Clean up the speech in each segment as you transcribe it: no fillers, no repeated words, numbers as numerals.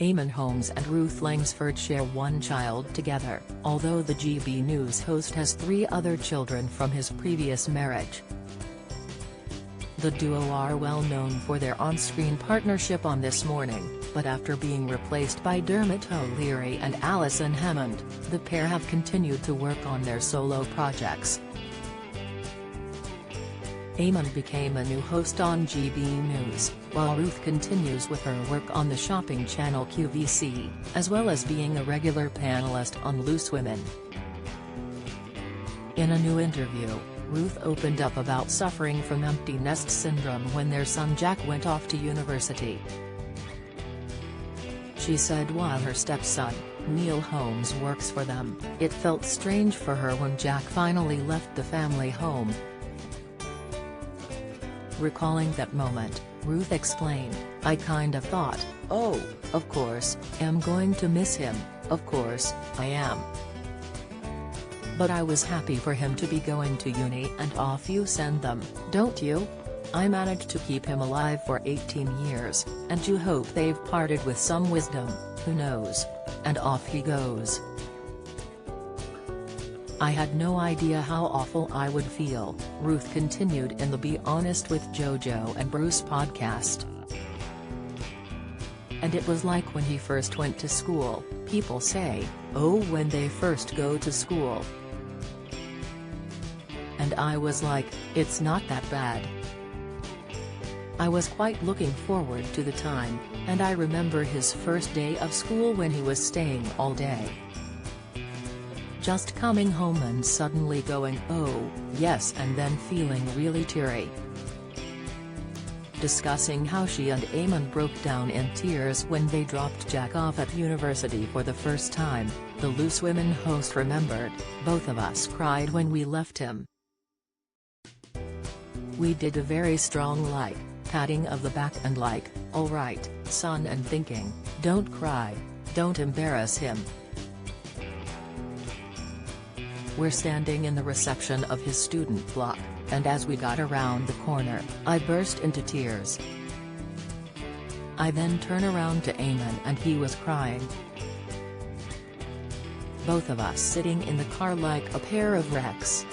Eamonn Holmes and Ruth Langsford share one child together, although the GB News host has 3 other children from his previous marriage. The duo are well known for their on-screen partnership on This Morning, but after being replaced by Dermot O'Leary and Alison Hammond, the pair have continued to work on their solo projects. Eamonn became a new host on GB News, while Ruth continues with her work on the shopping channel QVC, as well as being a regular panelist on Loose Women. In a new interview, Ruth opened up about suffering from empty nest syndrome when their son Jack went off to university. She said while her stepson, Neil Holmes, works for them, it felt strange for her when Jack finally left the family home. Recalling that moment, Ruth explained, "I kind of thought, oh, of course, I'm going to miss him, of course, I am. But I was happy for him to be going to uni and off you send them, don't you? I managed to keep him alive for 18 years, and you hope they've parted with some wisdom, who knows? And off he goes. I had no idea how awful I would feel," Ruth continued in the Be Honest with JoJo and Bruce podcast. "And it was like when he first went to school, people say, oh, when they first go to school. And I was like, it's not that bad. I was quite looking forward to the time, and I remember his first day of school when he was staying all day. Just coming home and suddenly going, oh, yes, and then feeling really teary." Discussing how she and Eamonn broke down in tears when they dropped Jack off at university for the first time, the Loose Women host remembered, "Both of us cried when we left him. We did a very strong patting of the back and all right, son, and thinking, don't cry, don't embarrass him. We're standing in the reception of his student block, and as we got around the corner, I burst into tears. I then turn around to Eamonn and he was crying. Both of us sitting in the car like a pair of wrecks."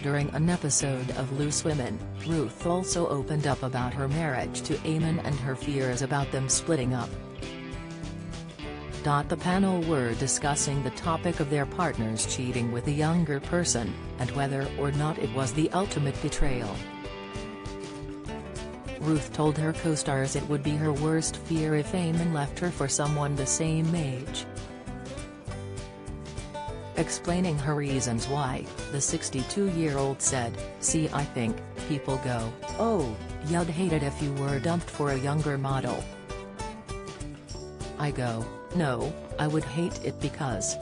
During an episode of Loose Women, Ruth also opened up about her marriage to Eamonn and her fears about them splitting up. The panel were discussing the topic of their partners cheating with a younger person, and whether or not it was the ultimate betrayal. Ruth told her co-stars it would be her worst fear if Eamonn left her for someone the same age. Explaining her reasons why, the 62-year-old said, "See, I think people go, oh, you'd hate it if you were dumped for a younger model. I go, no, I would hate it because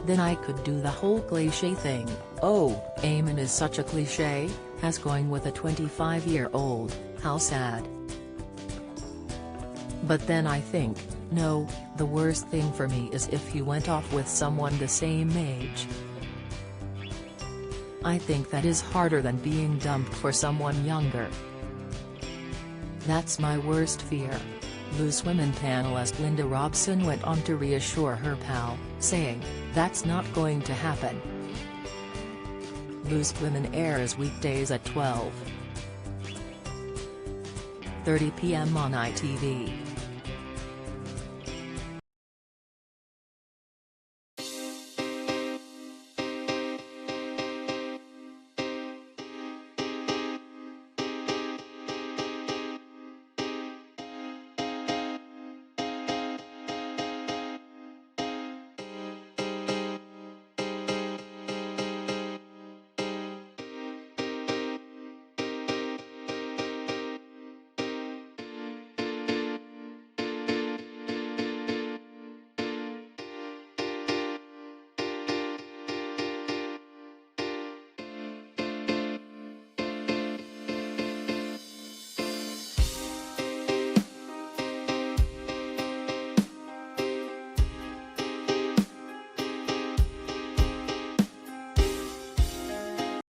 then I could do the whole cliché thing, oh, Eamonn is such a cliché, has going with a 25-year-old, how sad. But then I think, no, the worst thing for me is if you went off with someone the same age. I think that is harder than being dumped for someone younger. That's my worst fear." Loose Women panelist Linda Robson went on to reassure her pal, saying, "That's not going to happen." Loose Women airs weekdays at 12:30 p.m. on ITV.